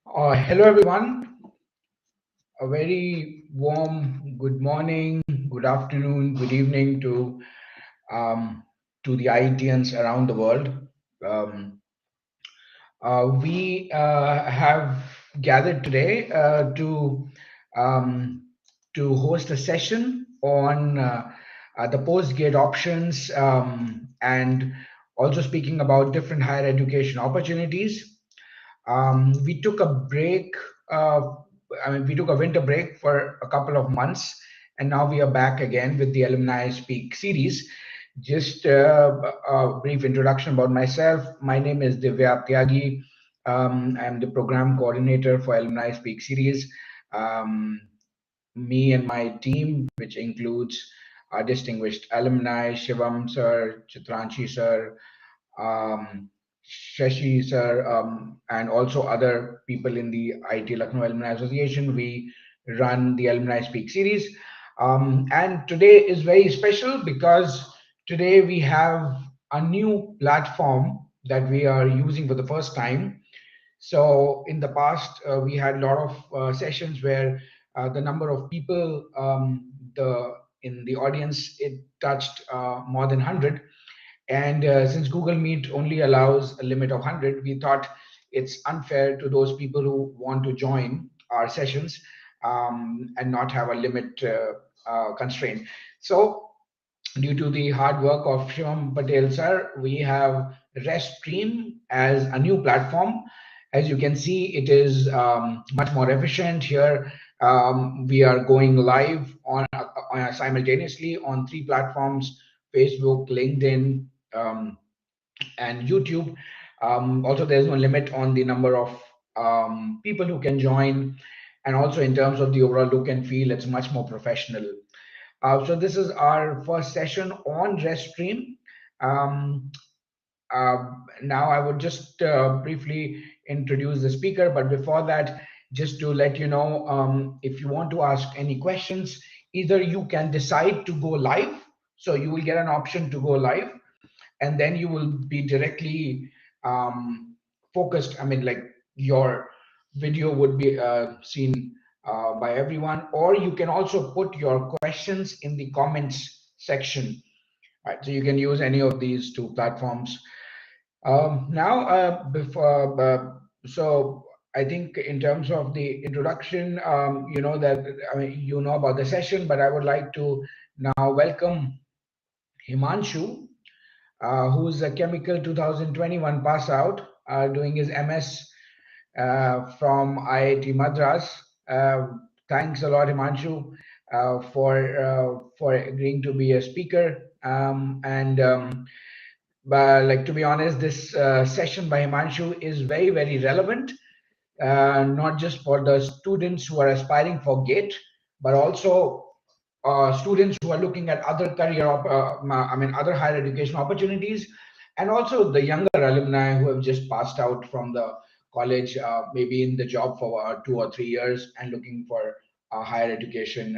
Hello, everyone. A very warm good morning, good afternoon, good evening um, to the IETians around the world. Um, we have gathered today um, to host a session on the post-grad options and also speaking about different higher education opportunities. We took a break. Uh, we took a winter break for a couple of months, and now we are back again with the Alumni Speak series. Just a brief introduction about myself. My name is Divya Tyagi. I'm the program coordinator for Alumni Speak series. Um, Me and my team, which includes our distinguished alumni, Shivam sir, Chitranshi sir, um, Shashi sir, and also other people in the IET Lucknow Alumni Association. We run the Alumni Speak series. And today is very special because today we have a new platform that we are using for the first time. So in the past, we had a lot of sessions where the number of people the in the audience it touched more than 100, and since Google Meet only allows a limit of 100, we thought it's unfair to those people who want to join our sessions and not have a limit constraint. So, due to the hard work of Shivam Patel sir, we have Restream as a new platform. As you can see, it is much more efficient here. We are going live simultaneously on three platforms: Facebook, LinkedIn, um, and YouTube. Also, there's no limit on the number of people who can join, and also in terms of the overall look and feel, it's much more professional. So this is our first session on Restream. Um, Now I would just briefly introduce the speaker, but before that, just to let you know, if you want to ask any questions, either you can decide to go live, so you will get an option to go live, and then you will be directly focused. I mean, like your video would be seen by everyone, or you can also put your questions in the comments section. Right, so you can use any of these two platforms. Now, before so I think in terms of the introduction, you know that I mean you know about the session, but I would like to now welcome Himanshu, who's a chemical 2021 pass out, doing his MS from IIT Madras. Thanks a lot, Himanshu, for agreeing to be a speaker. And but like to be honest, this session by Himanshu is very relevant, not just for the students who are aspiring for GATE, but also students who are looking at other other higher education opportunities, and also the younger alumni who have just passed out from the college, maybe in the job for 2 or 3 years and looking for higher education.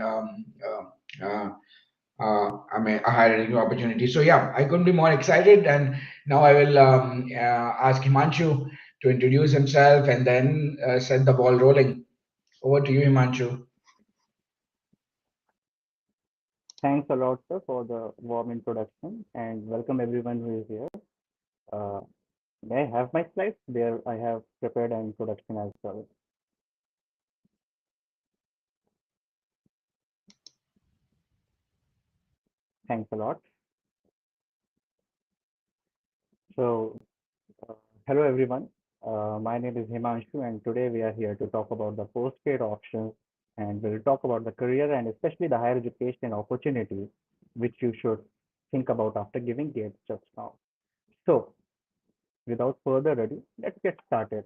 A higher education opportunity. So yeah, I couldn't be more excited. And now I will ask Himanshu to introduce himself and then set the ball rolling. Over to you, Himanshu. Thanks a lot, sir, for the warm introduction and welcome everyone who is here. Uh, may I have my slides? There, I have prepared an introduction as well. Thanks a lot. So, uh, hello everyone. My name is Himanshu, and today we are here to talk about the post-grad options, and we'll talk about the career and especially the higher education opportunities which you should think about after giving GATE just now. So, without further ado, let's get started.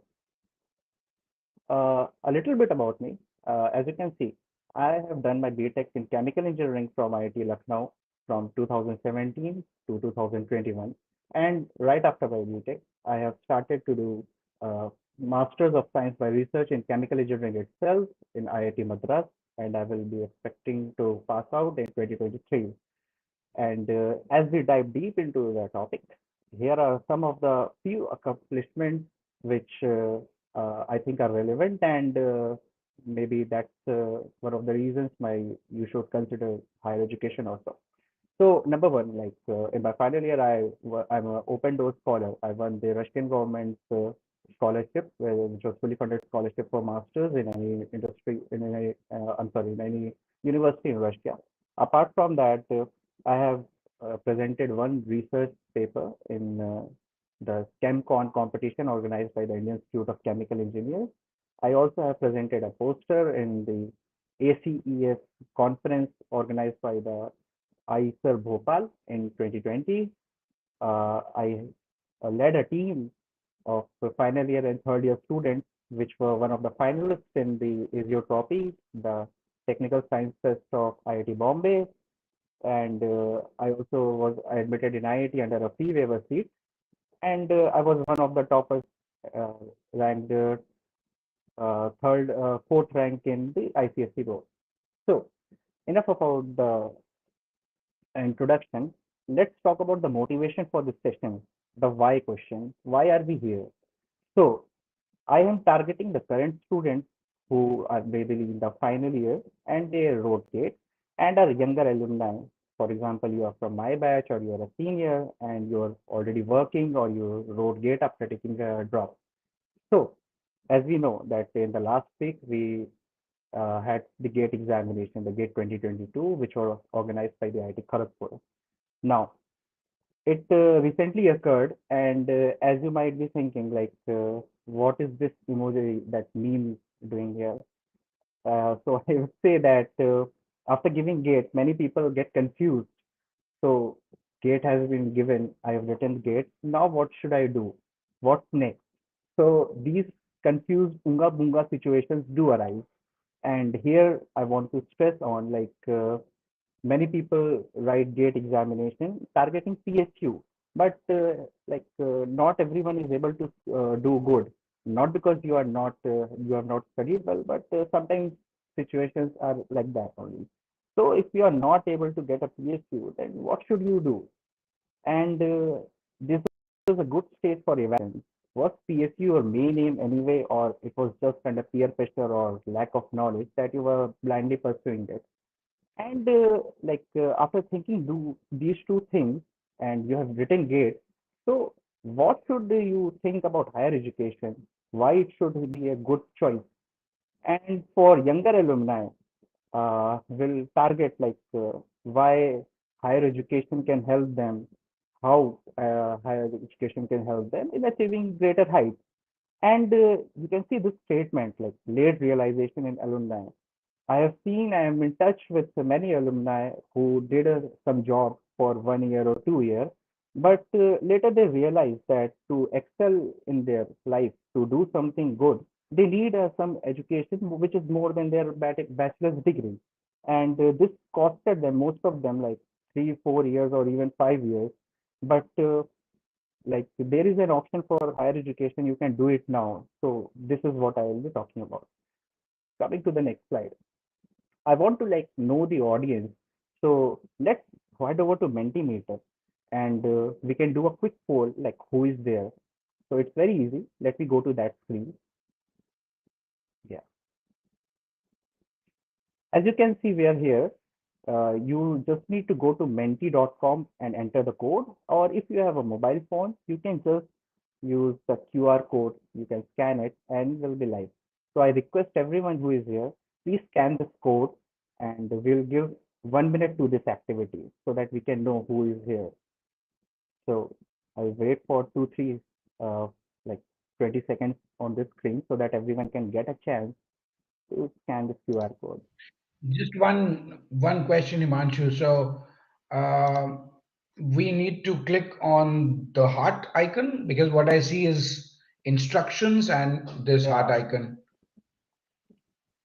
A little bit about me. As you can see, I have done my BTech in chemical engineering from IIT Lucknow from 2017 to 2021. And right after my BTech, I have started to do Masters of Science by Research in Chemical Engineering itself in IIT Madras. And I will be expecting to pass out in 2023. And as we dive deep into the topic, here are some of the few accomplishments which I think are relevant, and maybe that's one of the reasons why you should consider higher education also. So number one, like in my final year, I'm an open door scholar. I won the Russian government scholarship, which was fully funded scholarship for masters in any industry in any I'm sorry, in any university in Russia. Apart from that, I have presented one research paper in the ChemCon competition organized by the Indian Institute of Chemical Engineers. I also have presented a poster in the ACES conference organized by the IISER Bhopal in 2020. I led a team of final year and third year students, which were one of the finalists in the Azeotropy, the technical science test of IIT Bombay. And I also was admitted in IIT under a free waiver seat. And I was one of the toppers, uh, ranked fourth rank in the ICSE roll. So enough about the introduction. Let's talk about the motivation for this session, the why question. Why are we here? So, I am targeting the current students who are maybe in the final year and they wrote GATE and are younger alumni. For example, you are from my batch or you are a senior and you are already working or you wrote GATE after taking a drop. So, as we know that in the last week we had the GATE examination, the GATE 2022, which was organized by the IIT Kharagpur. Now, it recently occurred, and as you might be thinking, like, what is this emoji that meme doing here? So I would say that after giving gate, many people get confused. So gate has been given. I have written gate. Now what should I do? What's next? So these confused unga bunga situations do arise, and here I want to stress on like. Many people write GATE examination targeting PSU, but not everyone is able to do good. Not because you have not studied well, but sometimes situations are like that only. So if you are not able to get a PSU, then what should you do? And this is a good stage for evaluation. Was PSU your main aim anyway, or it was just under peer pressure or lack of knowledge that you were blindly pursuing it? And after thinking do these two things, and you have written GATE, so what should you think about higher education? Why it should be a good choice? And for younger alumni, will target why higher education can help them, how higher education can help them in achieving greater heights. And you can see this statement like late realization in alumni. I am in touch with many alumni who did some job for 1 year or 2 years, but later they realized that to excel in their life, to do something good, they need some education which is more than their bachelor's degree. And this costed them, most of them, like 3, 4 years or even 5 years. But there is an option for higher education, you can do it now. So this is what I will be talking about. Coming to the next slide. I want to like know the audience. So let's head over to Mentimeter and we can do a quick poll like who is there. So it's very easy. Let me go to that screen. Yeah. As you can see, we are here. You just need to go to menti.com and enter the code. Or if you have a mobile phone, you can just use the QR code. You can scan it and will be live. So I request everyone who is here, please scan this code and we'll give 1 minute to this activity so that we can know who is here. So I'll wait for 2, 3, uh, like 20 seconds on this screen so that everyone can get a chance to scan this QR code. Just one question, Himanshu. So we need to click on the heart icon because what I see is instructions and this heart Yeah, icon.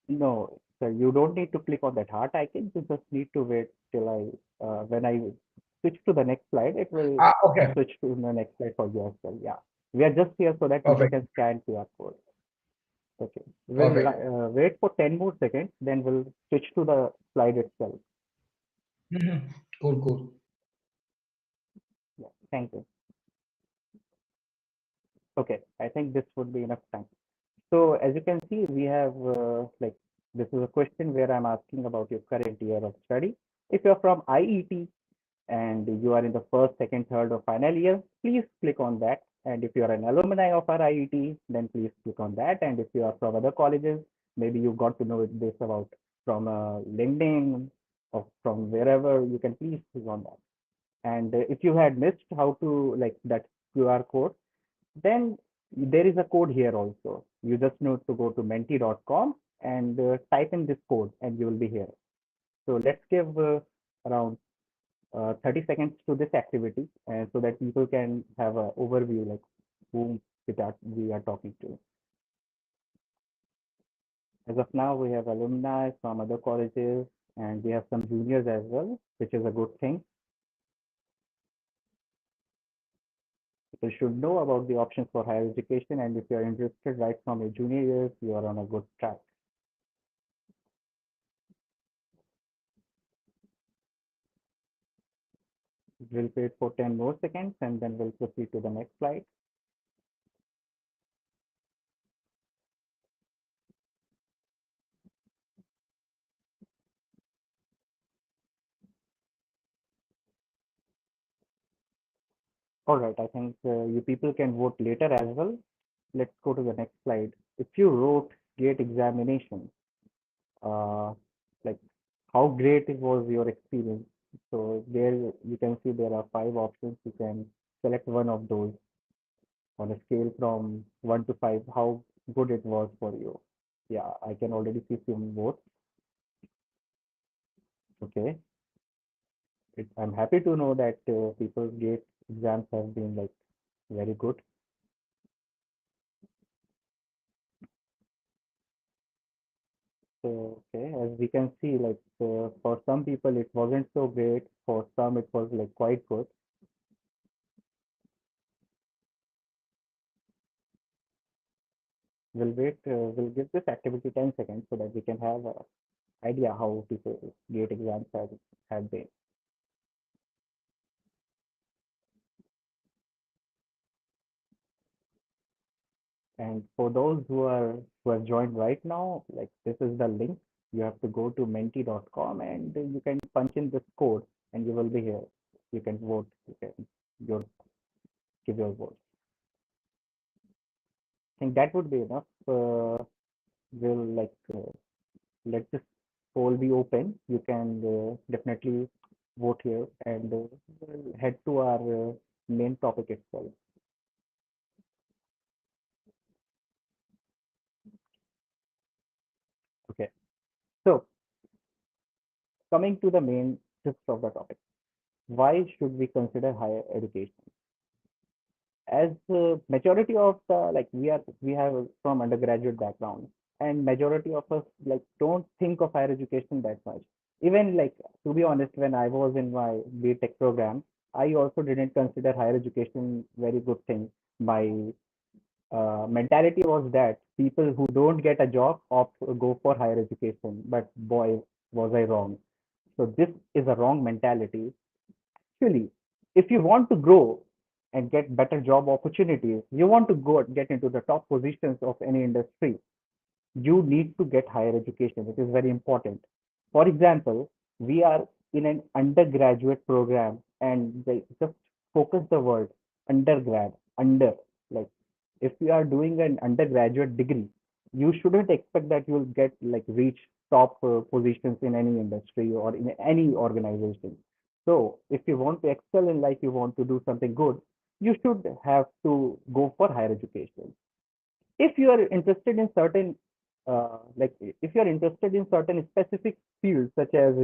no, so you don't need to click on that heart icon. You just need to wait till when I switch to the next slide, it will Ah, okay, switch to the next slide for you as well. Yeah, we are just here so that people perfect, can scan QR code. Okay, we'll perfect. wait for 10 more seconds, then we'll switch to the slide itself. Mhm. Cool, cool. Yeah, thank you. Okay, I think this would be enough time. So as you can see, we have like this is a question where I'm asking about your current year of study. If you're from IET and you are in the first, second, third, or final year, please click on that. And if you are an alumni of our IET, then please click on that. And if you are from other colleges, maybe you got to know this about from LinkedIn or from wherever, you can please click on that. And if you had missed how to like that QR code, then there is a code here also. You just need to go to menti.com and type in this code and you will be here. So let's give around 30 seconds to this activity so that people can have an overview like whom we are talking to. As of now, we have alumni from other colleges and we have some juniors as well, which is a good thing. People should know about the options for higher education, and if you are interested right from your junior years, you are on a good track. We'll wait for 10 more seconds and then we'll proceed to the next slide. All right, I think you people can vote later as well. Let's go to the next slide. If you wrote GATE examination, uh, like how great it was your experience? So there you can see there are 5 options. You can select one of those on a scale from 1 to 5, how good it was for you. Yeah, I can already see some votes. Okay, I'm happy to know that people's GATE exams have been like very good. So, okay, as we can see, like for some people it wasn't so great. For some it was like quite good. We'll wait. We'll give this activity 10 seconds so that we can have an idea how people GATE exams have been. And for those who have joined right now, like this is the link. You have to go to menti.com and you can punch in this code and you will be here. You can vote. You can your give your vote. I think that would be enough. We'll like let this poll be open. You can definitely vote here and we'll head to our main topic itself. Okay. So coming to the main gist of the topic, why should we consider higher education? As majority of the like we have from undergraduate background, and majority of us like don't think of higher education that much. Even like to be honest, when I was in my BTech program, I also didn't consider higher education very good thing. My mentality was that people who don't get a job opt go for higher education. But boy, was I wrong. So this is a wrong mentality. Actually, if you want to grow and get better job opportunities, you want to go get into the top positions of any industry, you need to get higher education. It is very important. For example, we are in an undergraduate program and they just focus the word undergrad, under. Like if you are doing an undergraduate degree, you shouldn't expect that you'll get like reach top positions in any industry or in any organization. So if you want to excel in life, you want to do something good, you should have to go for higher education. If you are interested in certain like if you are interested in certain specific fields such as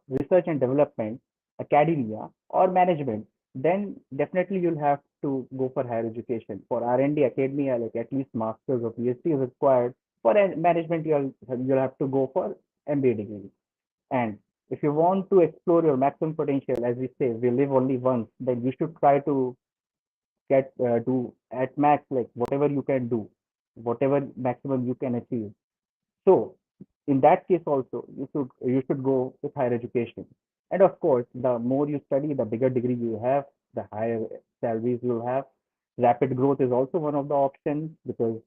research and development, academia, or management, then definitely you'll have to go for higher education. For R&D academia, like at least masters or PhD is required. For management, you'll have to go for MBA degree. And if you want to explore your maximum potential, as we say, we live only once, then you should try to get do at max like whatever you can do, whatever maximum you can achieve. So in that case also you should go with higher education. And of course, the more you study, the bigger degree you have, the higher salaries you'll have. Rapid growth is also one of the options because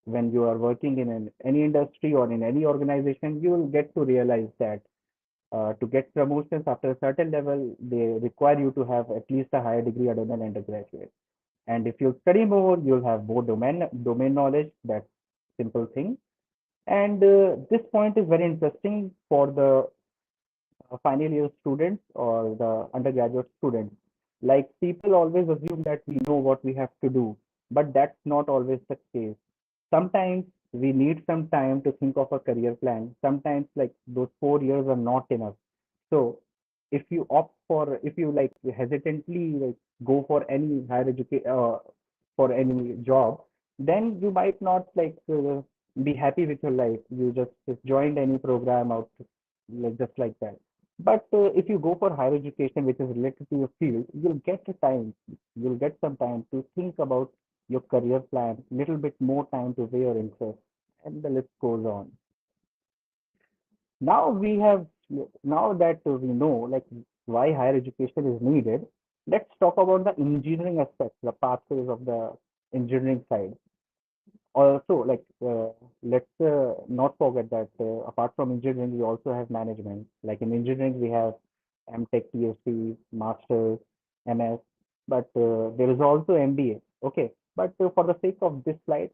When you are working in any industry or in any organization, you will get to realize that to get promotions after a certain level, they require you to have at least a higher degree other than undergraduate. And if you study more, you'll have more domain knowledge. That's simple thing. And this point is very interesting for the final year students or the undergraduate students. Like people always assume that we know what we have to do, but that's not always the case. Sometimes we need some time to think of a career plan. Sometimes like those 4 years are not enough. So if you like hesitantly like go for any higher education for any job, then you might not like be happy with your life. You just joined any program out like just like that. But if you go for higher education, which is related to your field, you'll get some time to think about your career plan, little bit more time to weigh your interest, and the list goes on. Now we have, now that we know like why higher education is needed, let's talk about the engineering aspects, the pathways of the engineering side. Also, like let's not forget that apart from engineering, we also have management. Like in engineering, we have MTech, PhD, Masters, MS, but there is also MBA. Okay, but for the sake of this slide,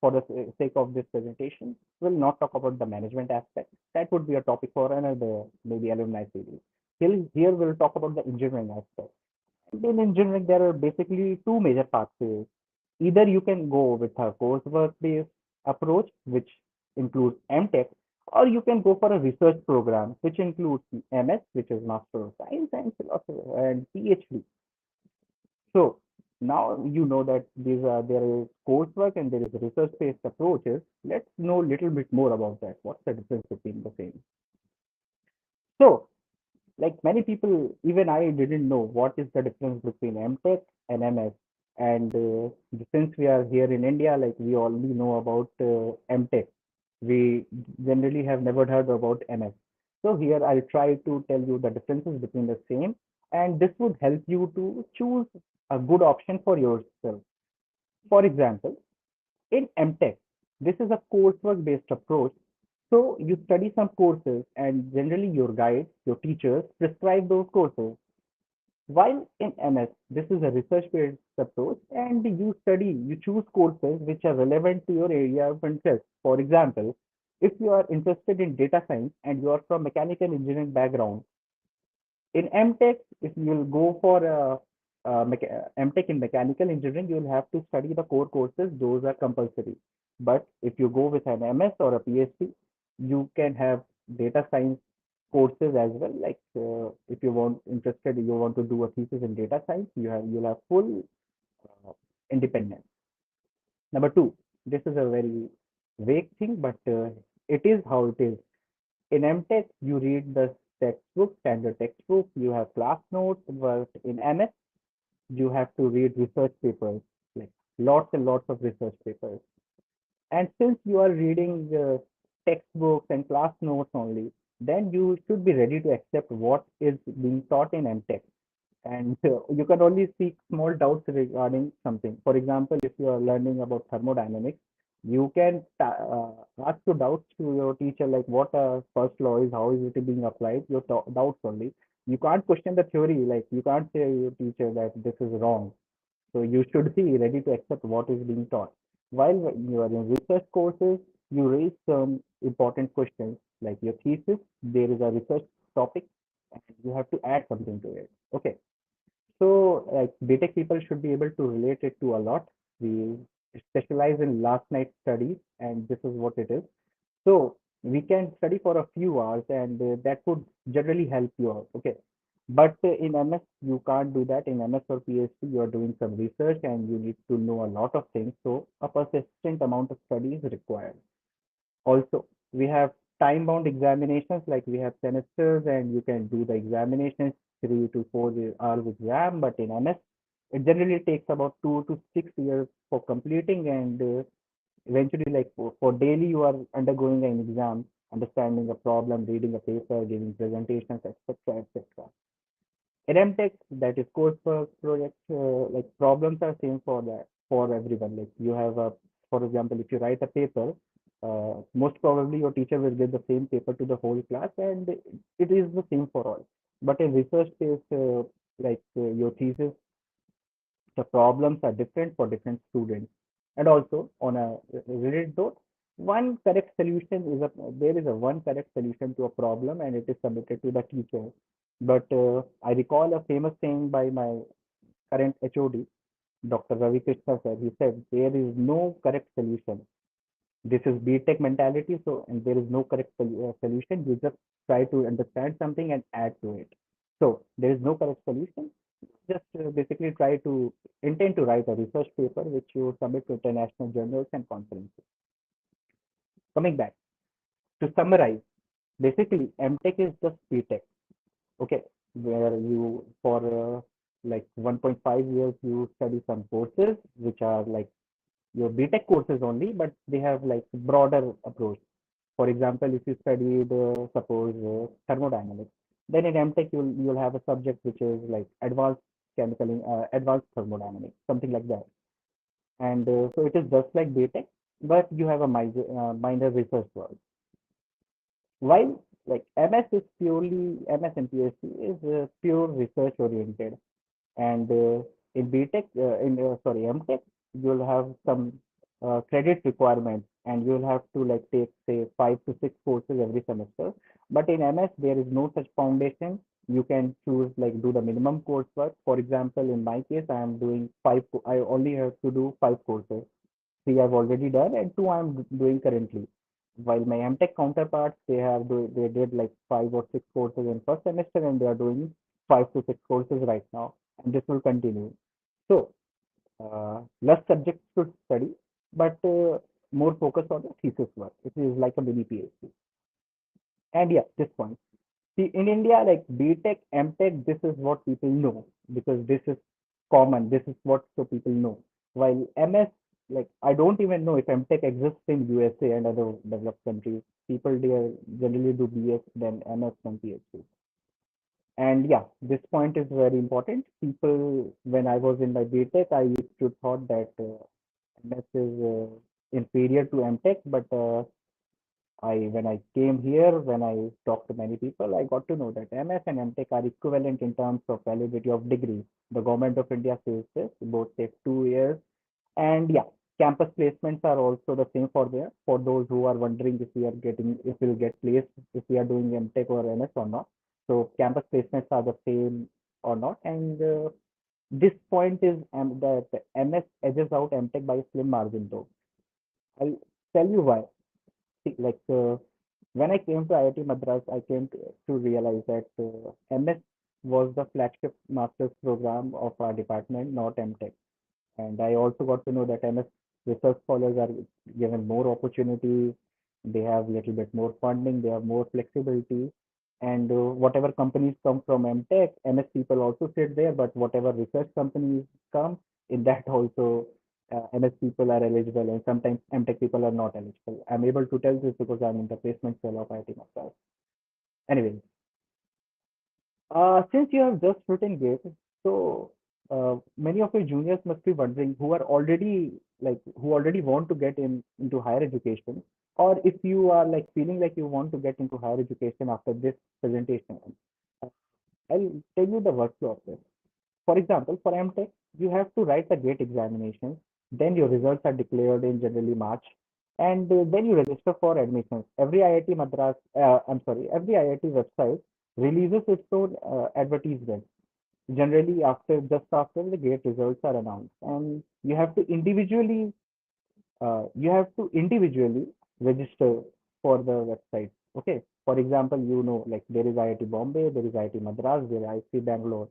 for the sake of this presentation, we'll not talk about the management aspect. That would be a topic for another maybe alumni series. Here we'll talk about the engineering aspect. In engineering, there are basically two major pathways. Either you can go with a coursework-based approach, which includes MTech, or you can go for a research program, which includes MS, which is Master of Science and Philosophy, and PhD. So now you know that there is coursework and there is research-based approaches. Let's know a little bit more about that. What's the difference between the same? So like many people, even I didn't know what is the difference between MTech and MS. And since we are here in India, like we only know about MTech. We generally have never heard about MS. So here I'll try to tell you the differences between the same, and this would help you to choose a good option for yourself. For example, in MTech, this is a coursework based approach. So you study some courses and generally your guides, your teachers prescribe those courses. While in MS, this is a research based approach and you choose courses which are relevant to your area of interest. For example, if you are interested in data science and you are from mechanical engineering background, in MTech, if you will go for MTech in mechanical engineering, you will have to study the core courses. Those are compulsory. But if you go with an MS or a PhD, you can have data science courses as well. Like if you want to do a thesis in data science, you'll have full independence. Number two, this is a very vague thing, but it is how it is. In MTech, you read the textbook, standard textbook, you have class notes, but in MS, you have to read research papers, like lots and lots of research papers. And since you are reading textbooks and class notes only, then you should be ready to accept what is being taught in MTech. And you can only seek small doubts regarding something. For example, if you are learning about thermodynamics, you can ask your doubts to your teacher, like what first law is, how is it being applied, your doubts only. You can't question the theory, like you can't say to your teacher that this is wrong. So you should be ready to accept what is being taught. While you are in research courses, you raise some important questions like your thesis. There is a research topic, and you have to add something to it. Okay. So, like BTech people should be able to relate it to a lot. We specialize in last night studies, and this is what it is. So we can study for a few hours, and that would generally help you out. Okay, but in MS you can't do that. In MS or PhD, you are doing some research, and you need to know a lot of things. So a persistent amount of study is required. Also, we have time-bound examinations, like we have semesters, and you can do the examinations 3 to 4 hours exam. But in MS, it generally takes about 2 to 6 years for completing, and eventually, like for daily, you are undergoing an exam, understanding a problem, reading a paper, giving presentations, etc., etc. In MTech, that is coursework, project, like problems are same for that for everyone. Like you have a for example, if you write a paper, most probably your teacher will give the same paper to the whole class, and it is the same for all. But in research-based, your thesis, the problems are different for different students. And also, on a related note, one correct solution is a there is a one correct solution to a problem, and it is submitted to the teacher. But I recall a famous saying by my current HOD, Dr. Ravi Krishna sir. He said, "There is no correct solution. This is BTech mentality, so and there is no correct solution. You just try to understand something and add to it. So there is no correct solution. Just basically try to intend to write a research paper which you submit to international journals and conferences. Coming back to summarize, basically MTech is just BTech, okay, where you for like 1.5 years you study some courses which are like your BTech courses only, but they have like broader approach. For example, if you studied suppose thermodynamics, then in MTech you'll have a subject which is like advanced thermodynamics, something like that. And so it is just like BTech, but you have a minor research work. While like MS is purely MS and PhD is pure research oriented, and in BTech, MTech, you'll have some credit requirements, and you'll have to like take say 5 to 6 courses every semester. But in MS, there is no such foundation. You can choose like do the minimum coursework. For example, in my case, I am doing five. I only have to do 5 courses. Three I've already done, and two I'm doing currently. While my MTech counterparts, they did like 5 or 6 courses in first semester, and they are doing 5 to 6 courses right now, and this will continue. So less subjects to study, but more focus on the thesis work. It is like a mini PhD. And yeah, this point. See, in India, like BTech, MTech, this is what people know because this is common. This is what so people know. While MS, like I don't even know if MTech exists in USA and other developed countries. People there generally do BS, then MS, then PhD. And yeah, this point is very important. People, when I was in my BTech, I used to thought that MS is inferior to MTech, but when I came here, when I talked to many people, I got to know that MS and MTech are equivalent in terms of validity of degree. The government of India says this, both take 2 years. And yeah, campus placements are also the same for those who are wondering if we'll get placed, if we are doing MTech or MS or not. So campus placements are the same or not. And this point is that MS edges out MTech by a slim margin though. I'll tell you why. See, like when I came to IIT Madras, I came to realize that MS was the flagship master's program of our department, not MTech. And I also got to know that MS research scholars are given more opportunities. They have a little bit more funding. They have more flexibility. And whatever companies come from MTech, MS people also sit there. But whatever research companies come, in that also MS people are eligible, and sometimes MTech people are not eligible. I'm able to tell this because I'm in the placement cell of IIT Madras. Anyway, since you have just written GATE, so many of your juniors must be wondering who already want to get into higher education, or if you are like feeling like you want to get into higher education after this presentation. uh, I'll tell you the workflow of this. For example, for MTech, you have to write the GATE examinations, then your results are declared in generally March, and then you register for admissions. Every IIT website releases its own advertisement. Generally, just after the GATE results are announced, and you have to individually register for the website. Okay. For example, like there is IIT Bombay, there is IIT Madras, there is IIT Bangalore.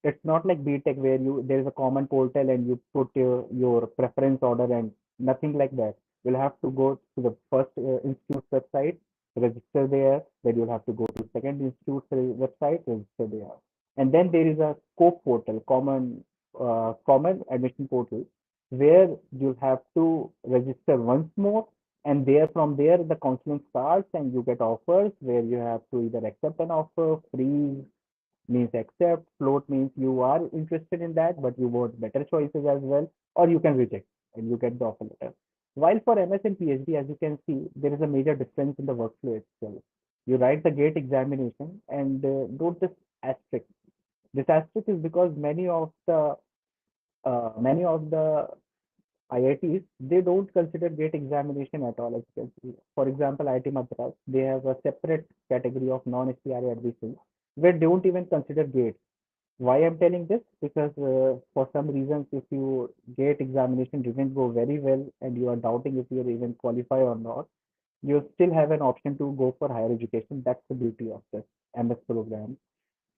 It's not like BTech where there is a common portal and you put your preference order and nothing like that. You'll have to go to the first institute's website, register there. Then you'll have to go to second institute's website, register there. And then there is a scope portal, common admission portal, where you'll have to register once more. And from there, the counseling starts and you get offers where you have to either accept an offer, freeze, means accept, float means you are interested in that, but you want better choices as well, or you can reject and you get the offer letter. While for MS and PhD, as you can see, there is a major difference in the workflow itself. You write the GATE examination and note this asterisk. This asterisk is because many of the IITs, they don't consider GATE examination at all. As you can see. For example, IIT Madras, they have a separate category of non-SCRA admissions where they don't even consider GATE. Why I'm telling this? Because for some reasons, if you GATE examination didn't go very well and you are doubting if you're even qualify or not, you still have an option to go for higher education. That's the beauty of this MS program.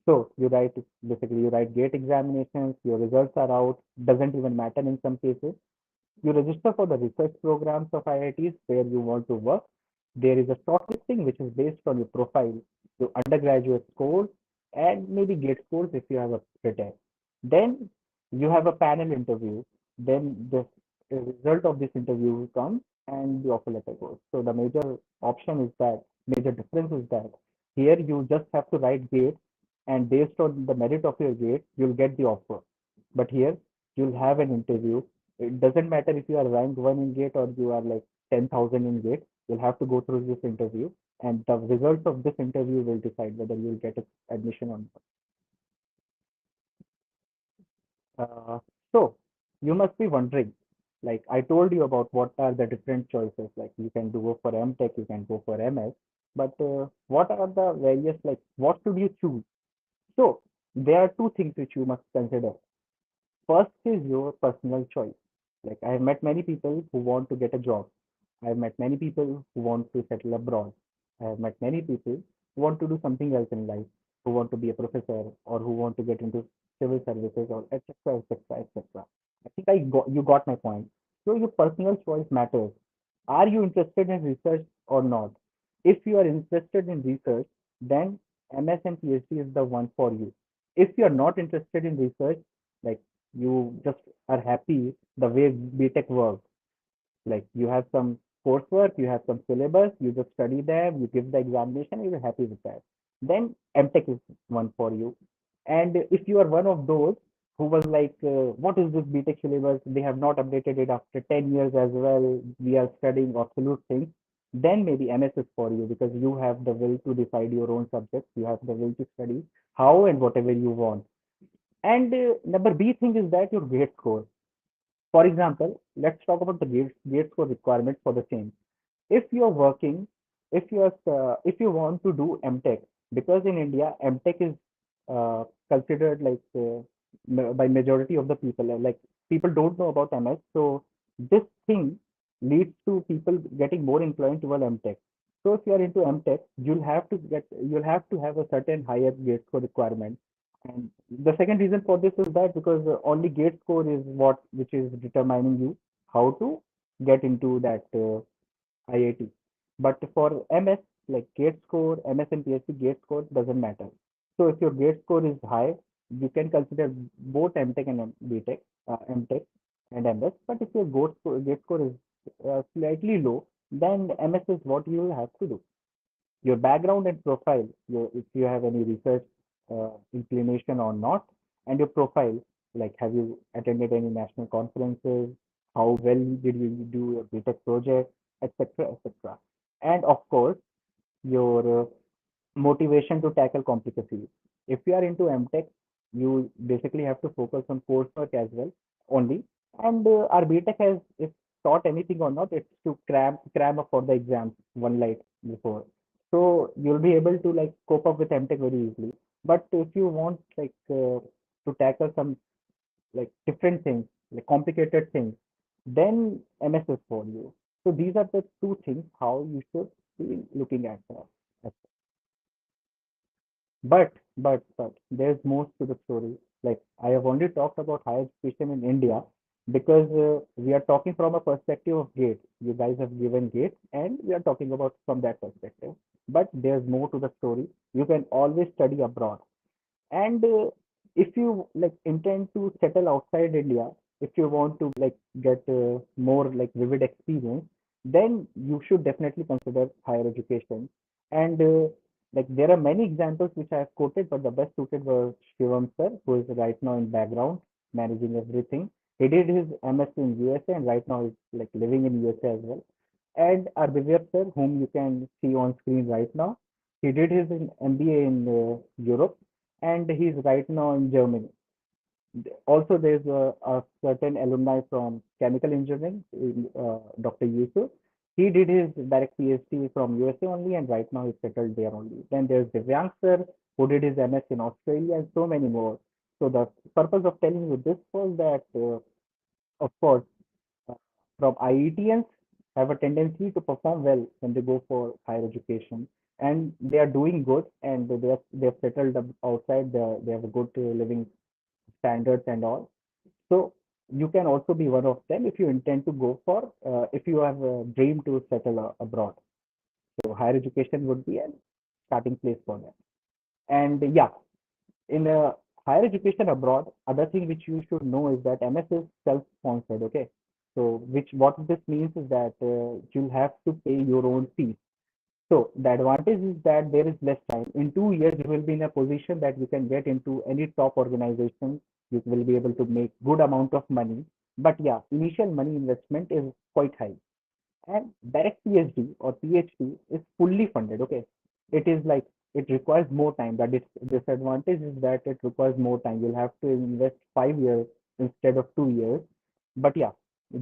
So you write basically you write GATE examinations, your results are out, doesn't even matter in some cases. You register for the research programs of IITs where you want to work. There is a shortlisting which is based on your profile, your undergraduate scores, and maybe GATE scores if you have a pretend. Then you have a panel interview. Then the result of this interview comes and the offer letter goes. So the major difference is that here you just have to write GATE, and based on the merit of your GATE, you'll get the offer. But here you'll have an interview. It doesn't matter if you are rank one in GATE or you are like 10,000 in GATE. You'll have to go through this interview, and the results of this interview will decide whether you'll get admission or not. So you must be wondering, like I told you about what are the different choices. Like you can go for MTech, you can go for MS, but what are the various like what should you choose? So there are two things which you must consider. First is your personal choice. Like I have met many people who want to get a job. I have met many people who want to settle abroad. I have met many people who want to do something else in life, who want to be a professor or who want to get into civil services or etc. etc. etc. I think you got my point. So your personal choice matters. Are you interested in research or not? If you are interested in research, then MS and PhD is the one for you. If you are not interested in research, like you just are happy the way BTech works, like you have some coursework, you have some syllabus, you just study them, you give the examination, you're happy with that. Then MTech is one for you. And if you are one of those who was like, what is this BTech syllabus? They have not updated it after 10 years as well. We are studying absolute things. Then maybe MS is for you because you have the will to decide your own subjects. You have the will to study how and whatever you want. And number B thing is that your grade score. For example, let's talk about the grade score requirements for the same. If you're working, if you want to do MTech, because in India MTech is considered like by majority of the people, like people don't know about MS, so this thing leads to people getting more inclined toward MTech. So if you are into MTech, you'll have to have a certain higher grade score requirement. And the second reason for this is that because only gate score is what which is determining you how to get into that IIT. But for MS, like gate score, MS and PhD gate score doesn't matter. So if your gate score is high, you can consider both MTech and BTech, MTech and MS. But if your gate score is slightly low, then MS is what you will have to do. Your background and profile, if you have any research inclination or not, and your profile, like have you attended any national conferences, how well did you do your BTech project, etc., etc. And of course, your motivation to tackle complicacies. If you are into MTech, you basically have to focus on coursework as well only. And our BTech has, if taught anything or not, it's to cram up for the exams one night before. So you'll be able to like cope up with MTech very easily. But if you want like to tackle some like different things, like complicated things, then MS is for you. So these are the two things how you should be looking at that. But there's more to the story. Like I have only talked about higher education in India because we are talking from a perspective of GATE. You guys have given GATE, and we are talking about from that perspective. But there's more to the story. You can always study abroad. And if you like intend to settle outside India, if you want to like get more like vivid experience, then you should definitely consider higher education. And like there are many examples which I have quoted, but the best suited was Shivam sir, who is right now in background managing everything. He did his MS in USA and right now he's like living in USA as well. And our Divya sir, whom you can see on screen right now, he did his MBA in Europe and he's right now in Germany. Also, there's a certain alumni from chemical engineering, Dr. Yusuf. He did his direct PhD from USA only, and right now he's settled there only. Then there's Divyang sir, who did his MS in Australia, and so many more. So the purpose of telling you this was that, of course, uh, from IETians have a tendency to perform well when they go for higher education, and they are doing good, and they have settled outside. They have a good living standards and all. So you can also be one of them if you intend to go for, if you have a dream to settle abroad. So higher education would be a starting place for them. And yeah, in higher education abroad, other thing which you should know is that MS is self-sponsored. Okay, so which what this means is that you'll have to pay your own fees. So the advantage is that there is less time. In 2 years, you will be in a position that you can get into any top organization. You will be able to make good amount of money. But yeah, initial money investment is quite high. And direct PhD or PhD is fully funded. Okay, it is like it requires more time. The disadvantage is that it requires more time. You'll have to invest 5 years instead of 2 years. But yeah,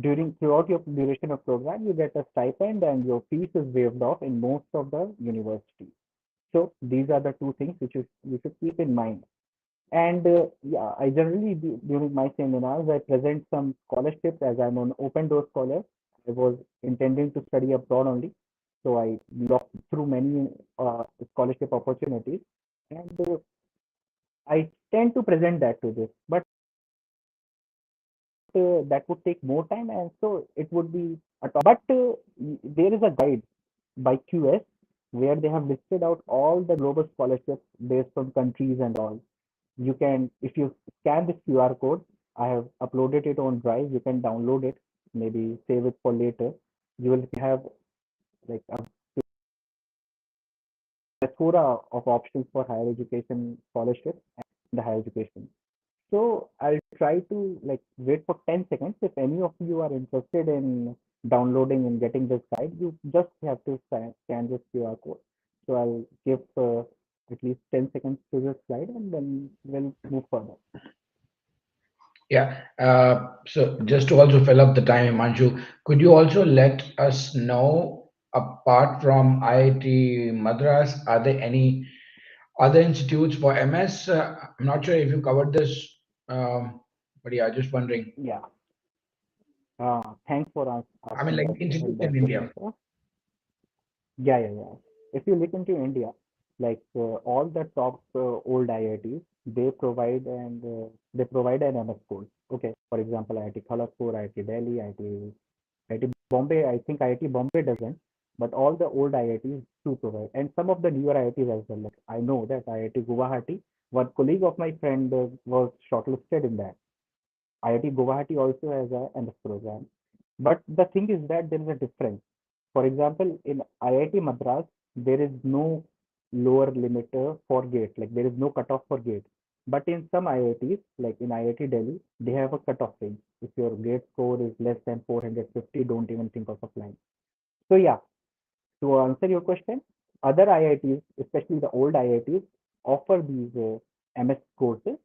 during throughout your duration of program, you get a stipend and your fees is waived off in most of the universities. So these are the two things which you should keep in mind. And yeah, I generally do, during my seminars, I present some scholarships as I'm an open door scholar. I was intending to study abroad only, so I looked through many scholarship opportunities, and I tend to present that to this. But that would take more time, and so it would be a top. But there is a guide by QS where they have listed out all the global scholarships based on countries and all. You can, if you scan this QR code, I have uploaded it on Drive. You can download it, maybe save it for later. You will have like a plethora of options for higher education scholarships and the higher education. So I'll try to like wait for 10 seconds. If any of you are interested in downloading and getting this guide, you just have to scan this QR code. So I'll give at least 10 seconds to this slide and then we'll move further. Yeah. So just to also fill up the time, Himanshu, could you also let us know, apart from IIT Madras, are there any other institutes for MS? I'm not sure if you covered this, but yeah, just wondering. Yeah. Thanks for I mean, asking like that the institutes that in question, India. sir. Yeah, yeah, yeah. If you look into India, like all the top old IITs, they provide an MS course. Okay, for example, IIT Kharagpur, IIT Delhi, IIT Bombay. I think IIT Bombay doesn't, but all the old IITs do provide, and some of the newer IITs as well. Like I know that IIT Guwahati, one colleague of my friend was shortlisted in that. IIT Guwahati also has a MS program. But the thing is that there is a difference. For example, in IIT Madras, there is no lower limiter for gate, like there is no cutoff for gate. But in some IITs, like in IIT Delhi, they have a cutoff range. If your gate score is less than 450, don't even think of applying. So yeah, to answer your question, other IITs, especially the old IITs, offer these MS courses,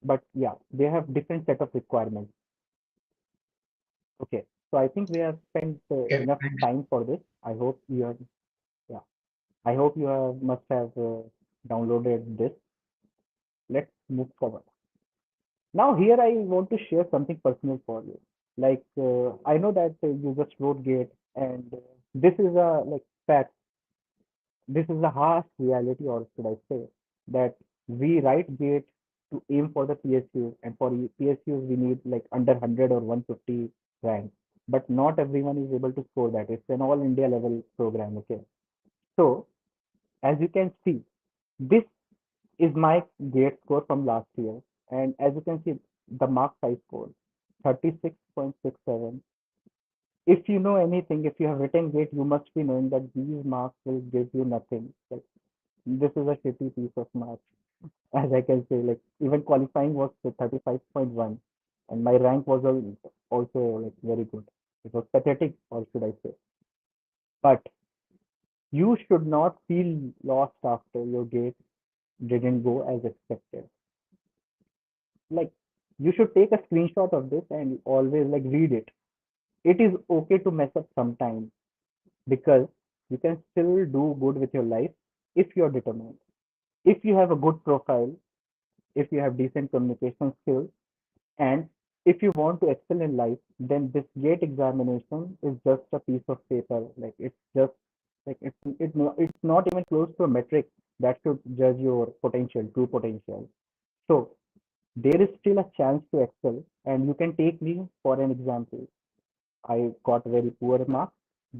but yeah, they have different set of requirements. Okay, so I think we have spent Okay, enough thanks. time for this. I hope you have, yeah, I hope you have must have downloaded this. Let's move forward. Now here I want to share something personal for you. Like I know that you just wrote Gate, and this is a like fact. This is a harsh reality, or should I say, that we write Gate to aim for the PSU, and for PSUs we need like under 100 or 150 rank. But not everyone is able to score that. It's an all India level program. Okay, so as you can see, this is my Gate score from last year, and as you can see, the marks I scored 36.67. If you know anything, if you have written Gate, you must be knowing that these marks will give you nothing. Like, this is a shitty piece of marks, as I can say. Like even qualifying was 35.1, and my rank was also like very good. It was pathetic, or should I say? But you should not feel lost after your gate didn't go as expected. Like you should take a screenshot of this and always like read it. It is okay to mess up sometimes because you can still do good with your life if you're determined. If you have a good profile, if you have decent communication skills, and if you want to excel in life, then this gate examination is just a piece of paper. Like it's just like it's not even close to a metric that should judge your potential, true potential. So there is still a chance to excel, and you can take me for an example. I got very poor marks,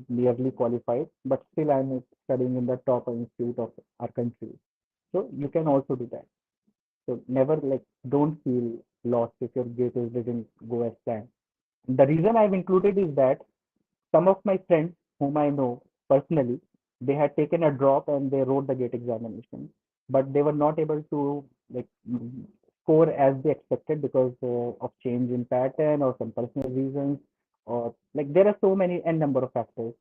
nearly qualified, but still I'm studying in the top institute of our country. So you can also do that. So never like don't feel lost if your gators didn't go as planned. The reason I've included is that some of my friends whom I know personally, they had taken a drop and they wrote the gate examination, but they were not able to like score as they expected because of change in pattern or some personal reasons, or like there are so many n number of factors,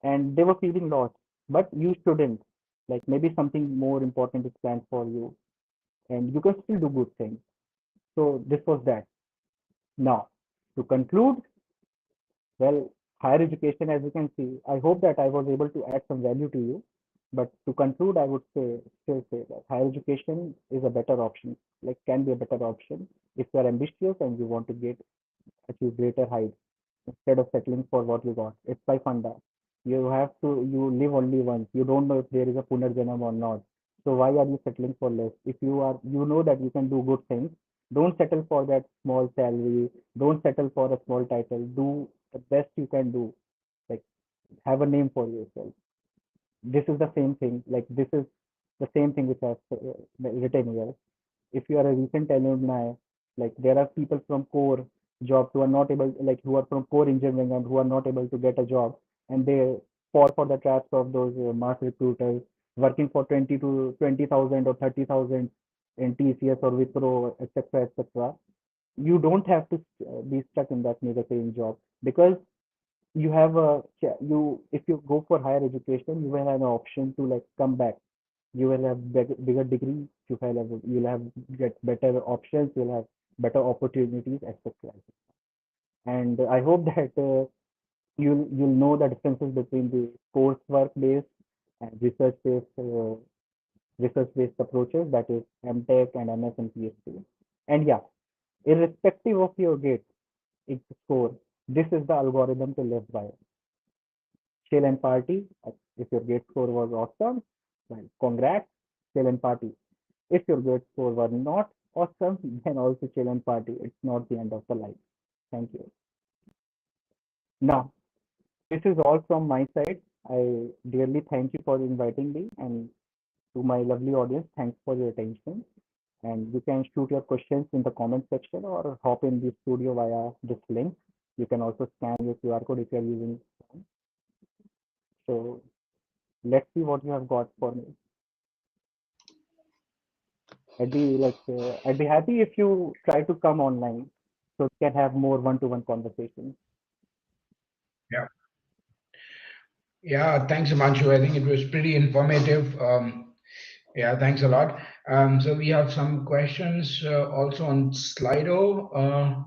and they were feeling lost. But you shouldn't. Like maybe something more important is planned for you, and you can still do good things. So this was that. Now, to conclude, well, higher education, as you can see, I hope that I was able to add some value to you. But to conclude, I would still say that higher education is a better option, like can be a better option if you are ambitious and you want to achieve greater heights instead of settling for what you got. It's by funda. You live only once. You don't know if there is a punarjanam or not. So why are you settling for less? If you know that you can do good things, don't settle for that small salary. Don't settle for a small title. Do the best you can do. Like have a name for yourself. This is the same thing. Like this is the same thing which I've written here. If you are a recent alumni, like there are people from core jobs who are not able, like who are from core engineering and who are not able to get a job, and they fall for the traps of those mass recruiters working for 20 to 20,000 or 30,000 in TCS or Wipro, etc., etc. You don't have to be stuck in that mega paying job because you have a you if you go for higher education, you will have an option to like come back. You will have bigger degrees, you'll have get better options, you'll have better opportunities, etc. And I hope that you'll know the differences between the coursework based and research based approaches, that is MTech and MS and PhD. And yeah, irrespective of your score, this is the algorithm to live by. Chill and party. If your gate score was awesome, well, congrats, chill and party. If your grade score were not awesome, then also chill and party. It's not the end of the life. Thank you. Now, this is all from my side. I dearly thank you for inviting me, and to my lovely audience, thanks for your attention. And you can shoot your questions in the comment section or hop in the studio via this link. You can also scan your QR code if you are using phone. So let's see what you have got for me. I'd be happy if you try to come online so we can have more one-to-one conversations. Yeah. Yeah, thanks, Himanshu. I think it was pretty informative. Yeah, thanks a lot. So we have some questions also on Slido,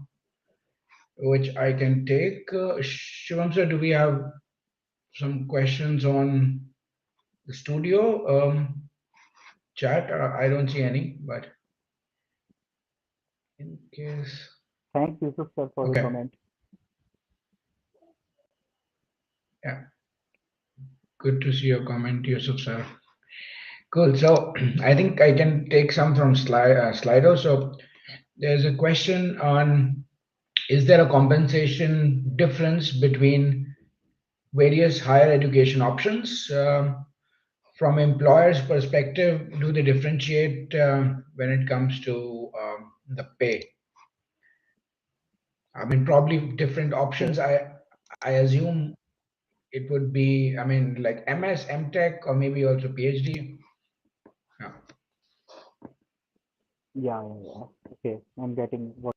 which I can take. Shivam sir, do we have some questions on the studio chat? I don't see any, but in case. Thanks, Yusuf sir, for your Okay. comment. Yeah, good to see your comment, Yusuf sir. Cool. So I think I can take some from Slido. So there's a question on, is there a compensation difference between various higher education options? From employers' perspective, do they differentiate when it comes to the pay? I mean, probably different options. Okay. I assume it would be, I mean, like MS, MTech, or maybe also PhD. Yeah. Yeah, yeah, yeah. Okay, I'm getting what.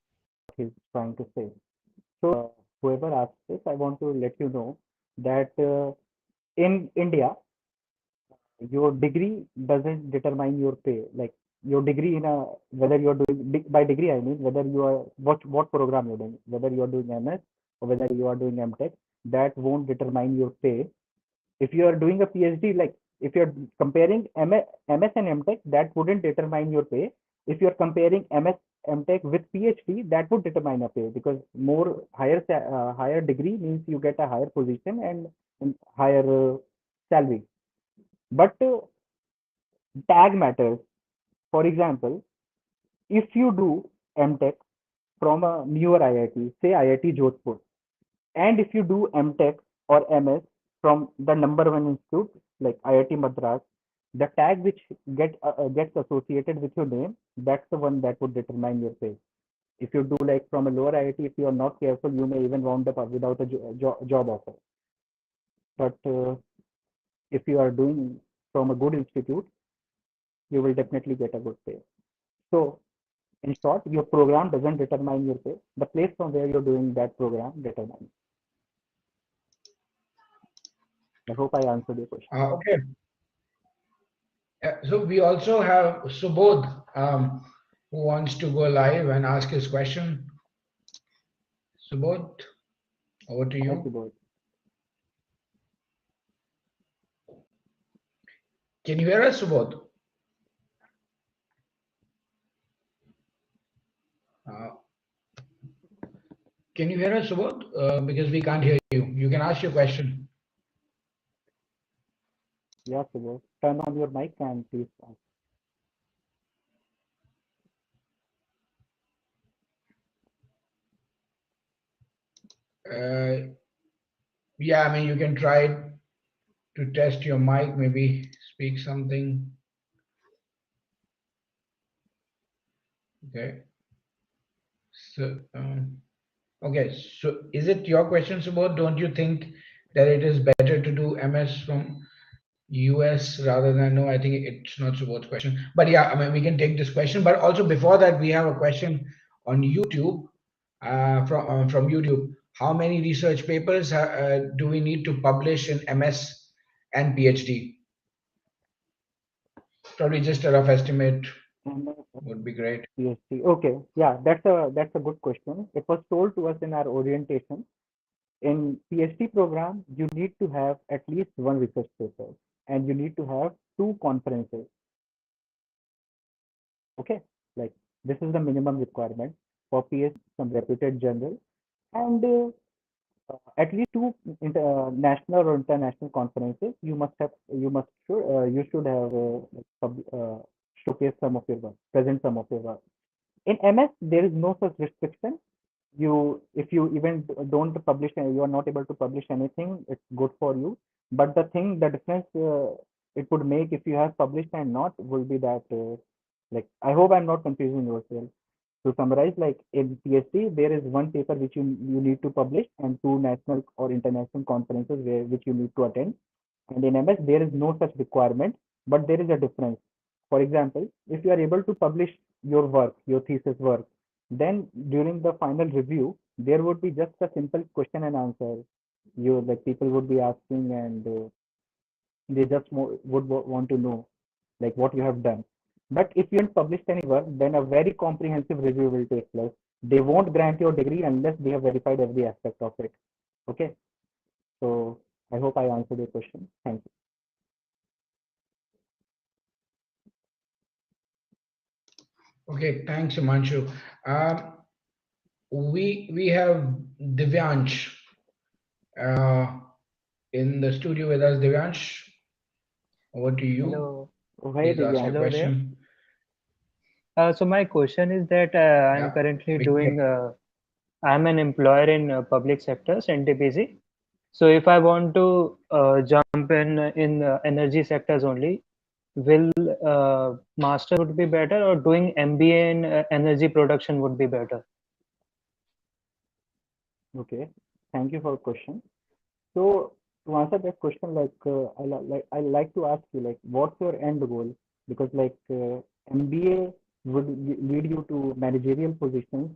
he's trying to say. So, whoever asks this, I want to let you know that in India, your degree doesn't determine your pay. Like your degree in a whether you're doing by degree, I mean whether you are what program you're doing, whether you are doing MS or whether you are doing MTech, that won't determine your pay. If you are doing a PhD, like if you're comparing MS and MTech, that wouldn't determine your pay. If you're comparing MS MTech with PhD, that would determine a pay because more higher degree means you get a higher position and higher salary. But tag matters. For example, if you do MTech from a newer IIT, say IIT Jodhpur, and if you do MTech or MS from the number one institute like IIT Madras, the tag which gets associated with your name, that's the one that would determine your pay. If you do like from a lower IIT, if you are not careful, you may even wound up without a job offer. But if you are doing from a good institute, you will definitely get a good pay. So in short, your program doesn't determine your pay. The place from where you're doing that program determines. I hope I answered your question. Okay. So we also have Subodh, who wants to go live and ask his question. Subodh, over to Thank you you. both. Can you hear us, Subodh? Uh, can you hear us, Subodh? Because we can't hear you. You can ask your question. Yeah, Subodh. Turn on your mic and please ask. Uh, yeah, I mean, you can try to test your mic, maybe speak something. Okay. So, okay. So, is it your question, Subodh? Don't you think that it is better to do MS from US rather than no? I think it's not Subodh's question, but yeah, I mean, we can take this question. But also before that, we have a question on YouTube. From YouTube, how many research papers do we need to publish in MS and PhD? Probably just a rough estimate And would be great. PhD. Okay. Yeah, that's a good question. It was told to us in our orientation. In PhD program, you need to have at least one research paper and you need to have two conferences. Okay. Like this is the minimum requirement for PhD, some reputed journal, and at least two national or international conferences. You should have showcase some of your work, present some of your work. In MS, there is no such restriction. If you even don't publish, you are not able to publish anything, it's good for you. But the difference it would make if you have published and not will be that, like, I hope I'm not confusing yourself. To summarize, like in PhD, there is one paper which you need to publish and two national or international conferences which you need to attend. And in MS, there is no such requirement, but there is a difference. For example, if you are able to publish your work, your thesis work, then during the final review, there would be just a simple question and answer. Like people would be asking, and they just would want to know like what you have done. But if you haven't published any work, then a very comprehensive review will take place. They won't grant your degree unless they have verified every aspect of it. Okay, so I hope I answered your question. Thank you. Okay, thanks, Himanshu. Um, we have Divyansh uh, in the studio with us. Divyansh, over to you. Hello, Oh, hey, Please ask your Divyansh. hello there. question. So my question is that I'm Yeah, currently we can. doing, I'm an employer in public sectors, NTPC. So if I want to jump in energy sectors only, will master would be better or doing MBA in energy production would be better? Okay, thank you for the question. So to answer that question, like I like to ask you, like, what's your end goal? Because like MBA would lead you to managerial positions,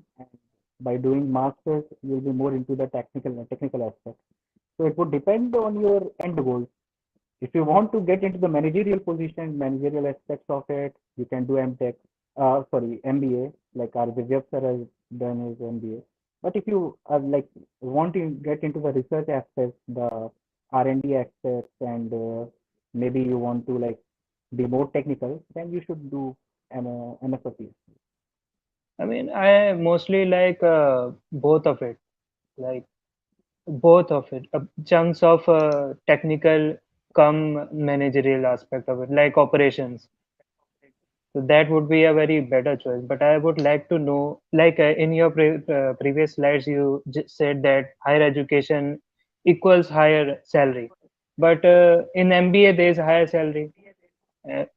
By doing masters, you'll be more into the technical aspect. So it would depend on your end goals. If you want to get into the managerial position, managerial aspects of it, you can do MTech, MBA, like our Vivek sir has done his MBA. But if you are like want to get into the research aspects, the R&D aspects, and maybe you want to like be more technical, then you should do MSc. I mean, I mostly like both of it, like both of it, chunks of technical come managerial aspect of it, like operations. So that would be a very better choice. But I would like to know, like in your previous slides, you said that higher education equals higher salary. But in MBA, there is higher salary.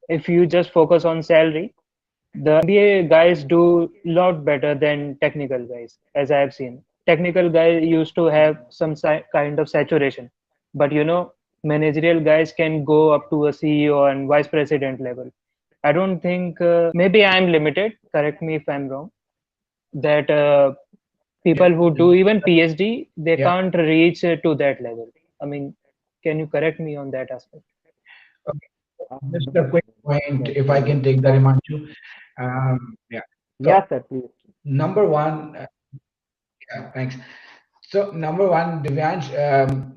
If you just focus on salary, the MBA guys do lot better than technical guys, as I have seen. Technical guys used to have some kind of saturation, but managerial guys can go up to a CEO and vice president level. I don't think, maybe I'm limited, correct me if I'm wrong, that people Yeah. who do even PhD, they Yeah. can't reach to that level. I mean, can you correct me on that aspect? Okay. Just a Um, quick point, like if I can take that, that. Himanshu. Yeah. Yeah, So sir, please. number one, yeah, thanks. So number one, Divyansh,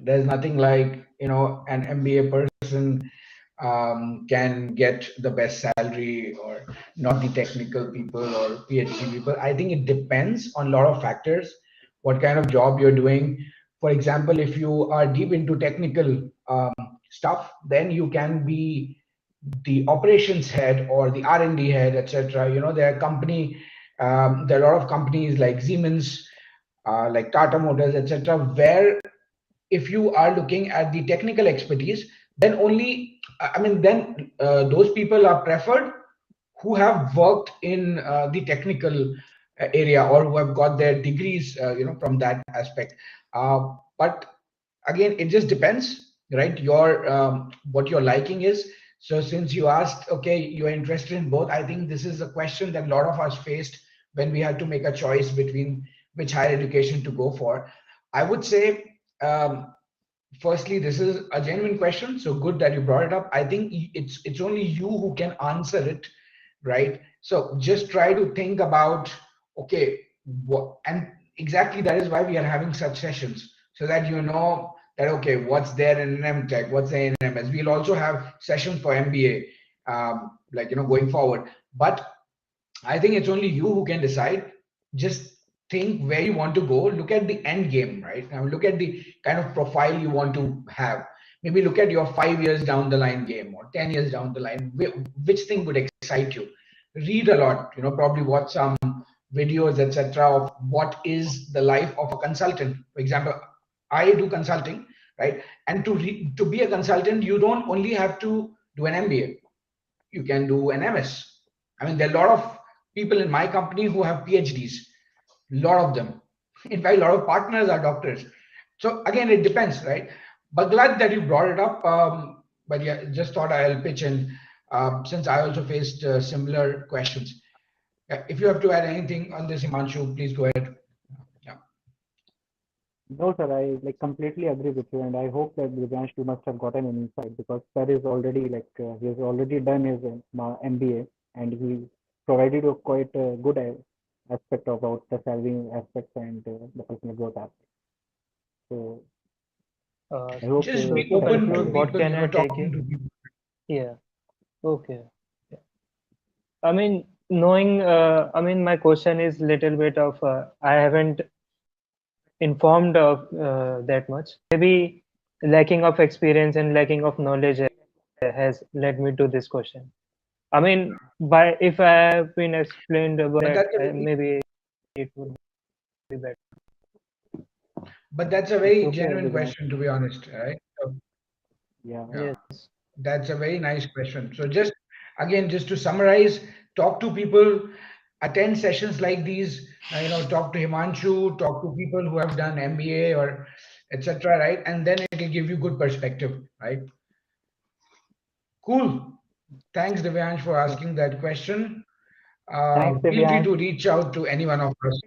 there's nothing like an MBA person can get the best salary or not the technical people or PhD people. I think it depends on a lot of factors. What kind of job you're doing? For example, if you are deep into technical stuff, then you can be the operations head or the R&D head, etc. There are there are a lot of companies like Siemens, like Tata Motors, etc., where if you are looking at the technical expertise, then only, I mean, then those people are preferred who have worked in the technical area or who have got their degrees, from that aspect. But again, it just depends, right? What your liking is. So since you asked, okay, you're interested in both, I think this is a question that a lot of us faced when we had to make a choice between which higher education to go for. I would say, firstly, this is a genuine question, so good that you brought it up. I think it's only you who can answer it, right? So just try to think about, okay, what, and exactly that is why we are having such sessions, so that you know that, okay, what's there in an MTech, what's there in MS. We'll also have sessions for MBA, like going forward. But I think it's only you who can decide. Just think where you want to go. Look at the end game, right? Now look at the kind of profile you want to have. Maybe look at your 5 years down the line game or 10 years down the line. Which thing would excite you? Read a lot, probably watch some videos, etc., of what is the life of a consultant. For example, I do consulting, right? And to be a consultant, you don't only have to do an MBA, you can do an MS. I mean, there are a lot of people in my company who have PhDs, a lot of them. In fact, a lot of partners are doctors. So again, it depends, right? But glad that you brought it up. But yeah, just thought I'll pitch in, since I also faced similar questions. If you have to add anything on this, Himanshu, please go ahead. Yeah. No, sir, I like completely agree with you, and I hope that Divyansh, you must have gotten an insight because sir is already he has already done his MBA, and he provided you quite a good aspect about the salary aspects and the personal growth aspect. So I hope Just be To sir open has to conclude, what people, can I take talking in? to people. Yeah. Okay. Yeah. I mean, knowing, I mean, my question is little bit of, I haven't informed of that much. Maybe lacking of experience and lacking of knowledge has led me to this question. I mean, by if I have been explained about But that, that's a very, maybe it would be better. but that's a it's very okay, genuine Divyansh. question, to be honest, right? So, Yeah, yeah. Yes. That's a very nice question. So just again, just to summarize, talk to people, attend sessions like these, talk to Himanshu, talk to people who have done MBA or etc., right? And then it will give you good perspective, right? Cool. Thanks, Devyansh, for yeah. asking that question. Thanks, Feel free Divyansh. to reach out to any one of us.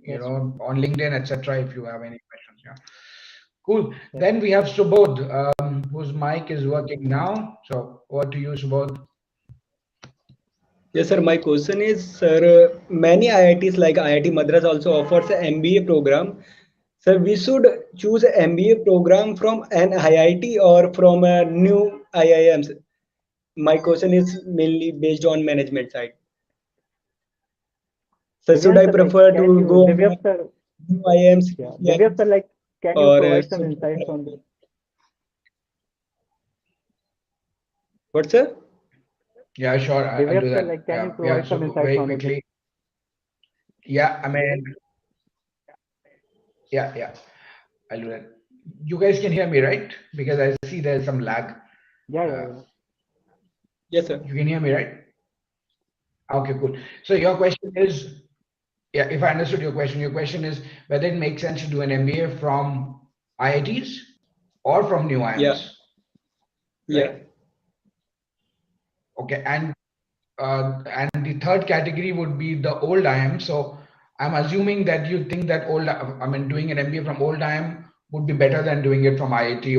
you Yes. know, on LinkedIn, etc. If you have any questions. Yeah. Cool. Yeah. Then we have Subodh, whose mic is working now. So over to you, Subodh. Yes, sir. My question is, sir, many IITs like IIT Madras also offers a MBA program. Sir, we should choose a MBA program from an IIT or from a new IIMs. My question is mainly based on management side. So, should Divyansh I sir, like, prefer can to you, go for Divyansh sir, new IIMs, yeah, Divyansh IIMs, sir, like, can you or provide some should insights on this? what, sir? Yeah, sure. I'll do Divyansh sir, that. like, can you Yeah. provide some So insights very on it? quickly. Yeah. I mean, yeah. I'll do that. You guys can hear me, right? Because I see there's some lag. Yeah, yeah, Uh, yeah. Yes, sir. you can hear me, right? Okay, cool. So your question is, yeah, if I understood your question is whether it makes sense to do an MBA from IITs or from new Yeah, IIMs, yeah, right? Okay, and the third category would be the old IIM. So I'm assuming that you think that I mean, doing an MBA from old IIM would be better than doing it from IIT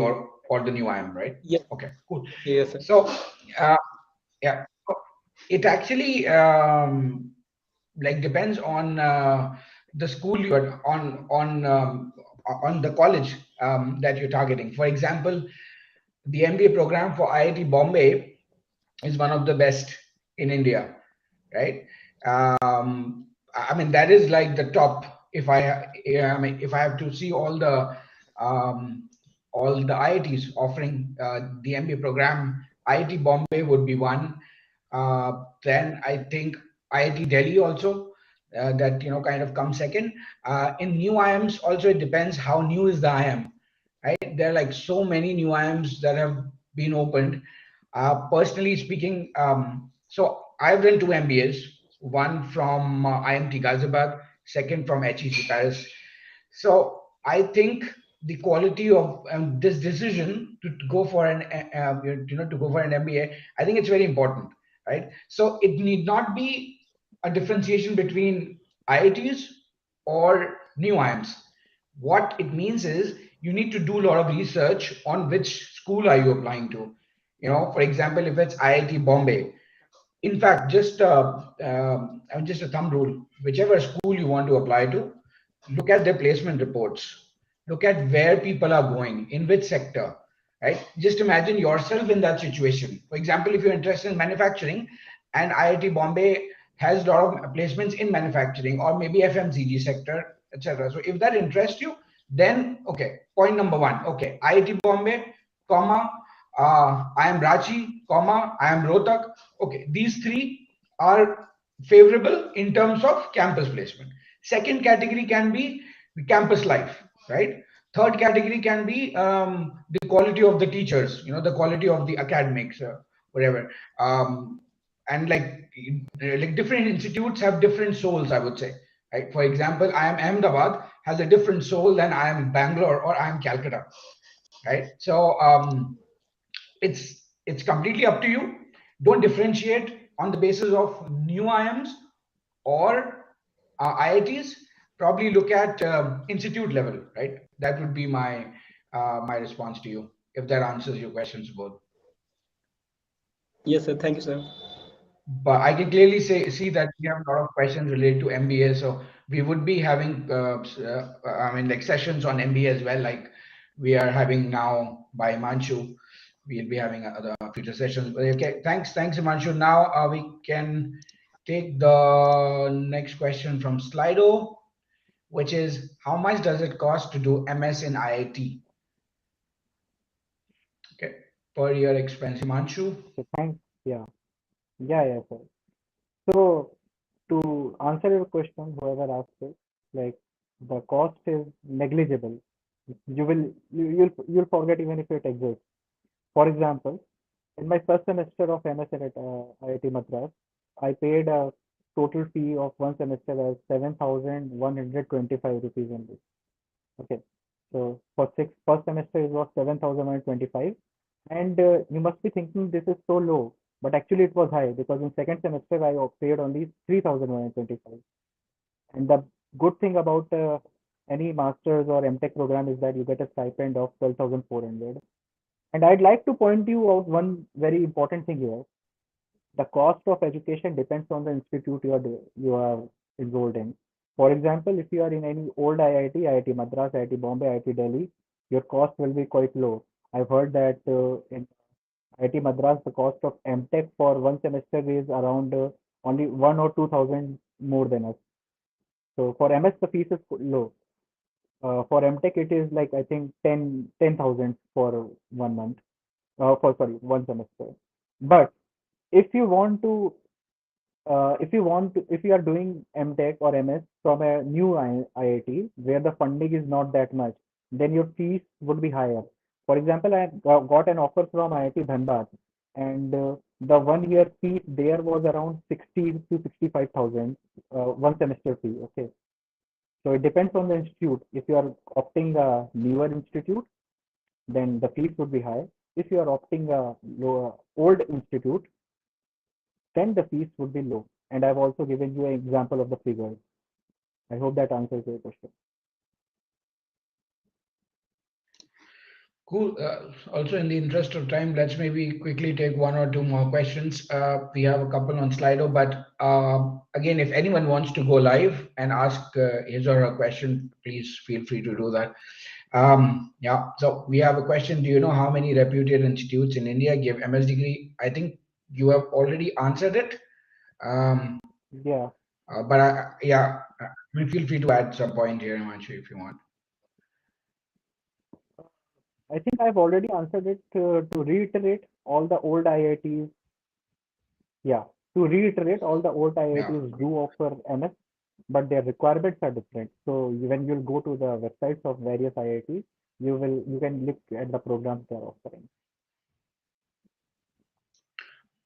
or the new IIM, right? yeah, Okay, cool. yes, sir. So, uh, yeah, it actually like depends on the school you're on the college that you're targeting. For example, the MBA program for IIT Bombay is one of the best in India, right? I mean, that is like the top. If I, yeah, I mean, if I have to see um, all the IITs offering the MBA program, IIT Bombay would be one. Then I think IIT Delhi also, that kind of comes second. In new IIMs also, it depends how new is the IIM, right? There are like so many new IIMs that have been opened. Personally speaking, so I've done two MBAs, one from IMT Ghaziabad, second from HEC Paris. So I think the quality of this decision to go for an to go for an MBA, I think it's very important, right? So it need not be a differentiation between IITs or new IIMs. What it means is you need to do a lot of research on which school are you applying to. For example, if it's IIT Bombay, in fact, just a thumb rule, whichever school you want to apply to, look at their placement reports, look at where people are going, in which sector, right? Just imagine yourself in that situation. For example, if you're interested in manufacturing and IIT Bombay has a lot of placements in manufacturing or maybe FMCG sector, etc. So if that interests you, then okay, point number one, okay, IIT Bombay, comma, I am Rachi, comma, I am Rohtak. Okay, these three are favorable in terms of campus placement. Second category can be the campus life, right? Third category can be the quality of the teachers, the quality of the academics, whatever. And like different institutes have different souls, I would say. Right? For example, I am Ahmedabad has a different soul than I am Bangalore or I am Calcutta, right? So it's completely up to you. Don't differentiate on the basis of new IIMs or IITs. Probably look at institute level, right? That would be my response to you, if that answers your questions both. Yes, sir. Thank you, sir. But I can clearly see that we have a lot of questions related to MBA. So we would be having, I mean, like sessions on MBA as well, like we are having now by Himanshu. We'll be having other future sessions. But okay, thanks, Himanshu. Now we can take the next question from Slido, which is how much does it cost to do MS in IIT? Okay, per year expense, Himanshu. So thanks. Yeah, yeah, yeah, sir. So to answer your question, whoever asked it, like, the cost is negligible. You'll forget even if it exists. For example, in my first semester of MSN at IIT Madras, I paid a total fee of one semester as 7,125 rupees only. Okay. So for first semester it was 7,125, and you must be thinking this is so low, but actually it was high because in second semester I paid only 3,125, and the good thing about any master's or MTech program is that you get a stipend of 12,400. And I'd like to point you out one very important thing here. The cost of education depends on the institute you are enrolled in. For example, if you are in any old IIT, IIT Madras, IIT Bombay, IIT Delhi, your cost will be quite low. I've heard that in IIT Madras, the cost of MTech for one semester is around only 1 or 2,000 more than us. So for MS, the fees is low. For MTech, it is like I think 10,000 for 1 month. For sorry, one semester. But if you want to if you are doing MTech or MS from a new IIT where the funding is not that much, then your fees would be higher. For example, I got an offer from IIT Dhanbad, and the 1 year fee there was around 60 to 65,000 one semester fee. Okay, so it depends on the institute. If you are opting a newer institute, then the fees would be high. If you are opting a old institute, then the fees would be low. And I've also given you an example of the figures. I hope that answers your question. Cool. Also, in the interest of time, let's maybe quickly take one or two more questions. We have a couple on Slido, but again, if anyone wants to go live and ask his or her question, please feel free to do that. Yeah, so we have a question. Do you know how many reputed institutes in India give MS degree? I think you have already answered it. Yeah, But yeah, I mean, feel free to add some point here, Himanshu, if you want. I think I've already answered it. To reiterate, all the old IITs, yeah, to reiterate, all the old Yeah. IITs do offer MS, but their requirements are different. So when you'll go to the websites of various IITs, you can look at the programs they're offering.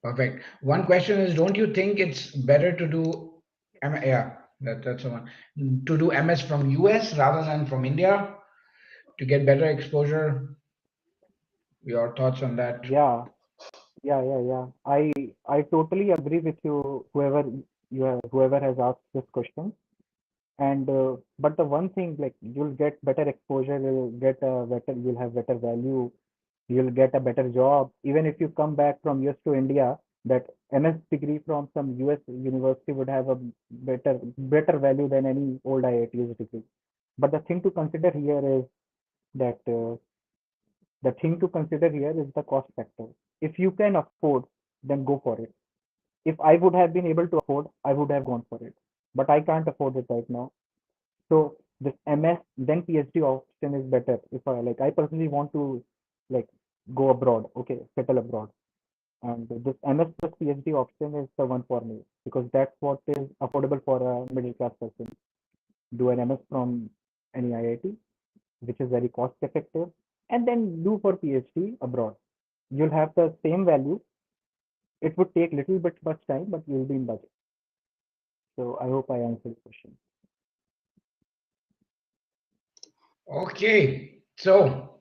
Perfect. One question is, don't you think it's better to do, yeah, that's the one, to do MS from US rather than from India to get better exposure? Your thoughts on that? Yeah, yeah. I totally agree with you, whoever has asked this question. And but the one thing, like, you'll get better exposure, you'll have better value, you'll get a better job even if you come back from US to India. That MS degree from some US university would have a better value than any old IIT's degree. But the thing to consider here is the cost factor. If you can afford, then go for it. If I would have been able to afford, I would have gone for it, but I can't afford it right now. So this MS then PhD option is better. If I personally want to, like, go abroad, okay, settle abroad, and this MS plus PhD option is the one for me because that's what is affordable for a middle class person. Do an MS from any IIT, which is very cost effective, and then do for PhD abroad. You'll have the same value. It would take little bit much time, but you'll be in budget. So I hope I answered the question. Okay, so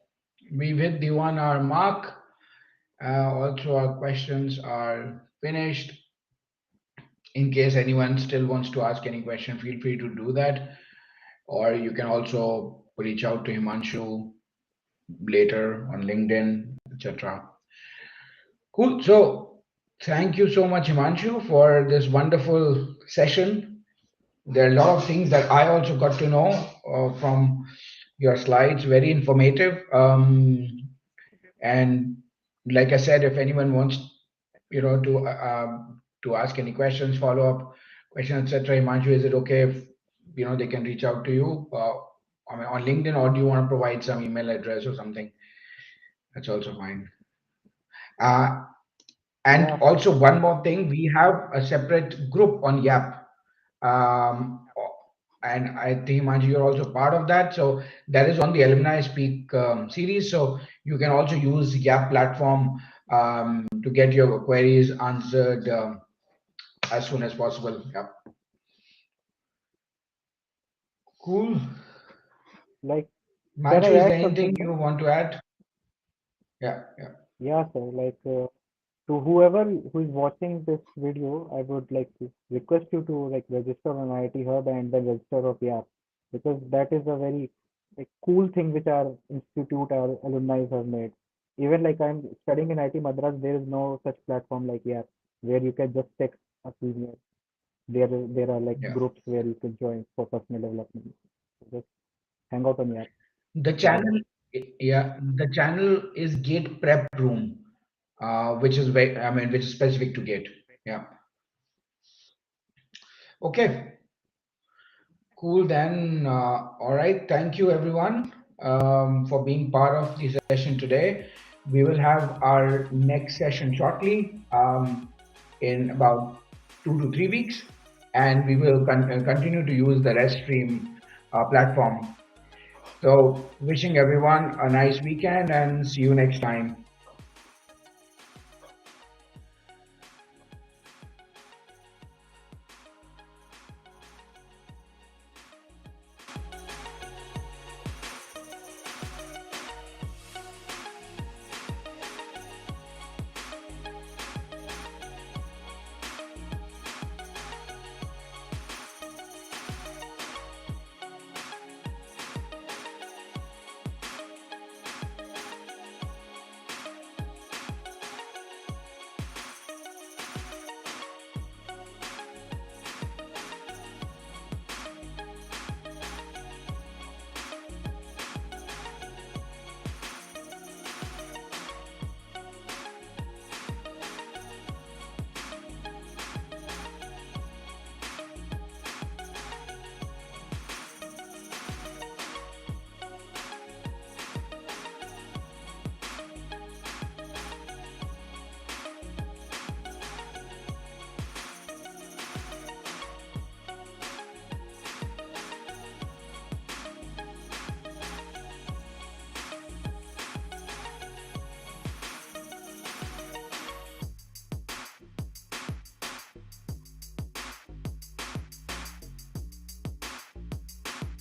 we've hit the 1 hour mark. Also, our questions are finished. In case anyone still wants to ask any question, feel free to do that. Or you can also reach out to Himanshu later on LinkedIn, etc. Cool. So thank you so much, Himanshu, for this wonderful session. There are a lot of things that I also got to know from your slides. Very informative. And like I said, if anyone wants, to ask any questions, follow up questions, etc. Himanshu, is it okay if they can reach out to you on LinkedIn, or do you want to provide some email address or something? That's also fine. Uh, and Yeah, also one more thing, we have a separate group on Yap. Um, and I think Himanshu, you're also part of that. So that is on the Alumni Speak series. So you can also use Yap platform to get your queries answered as soon as possible. Yeah. Cool. like, can I Himanshu, is add there something anything here? you want to add? Yeah, yeah. Yeah, sir. Like, to whoever who is watching this video, I would like to request you to like register on IIT Hub and then register of YAP, because that is a very like, cool thing which our institute, our alumni have made. Even like I'm studying in IIT Madras, there is no such platform like YAP where you can just text a senior. There are like Yeah. groups where you can join for personal development. So just hang out on YAP. The channel, yeah, the channel is Gate Prep Room, which is which is specific to Gate. Yeah. Okay. Cool. Then, all right. Thank you, everyone, for being part of the session today. We will have our next session shortly, in about 2 to 3 weeks, and we will continue to use the Reststream platform. So, wishing everyone a nice weekend and see you next time.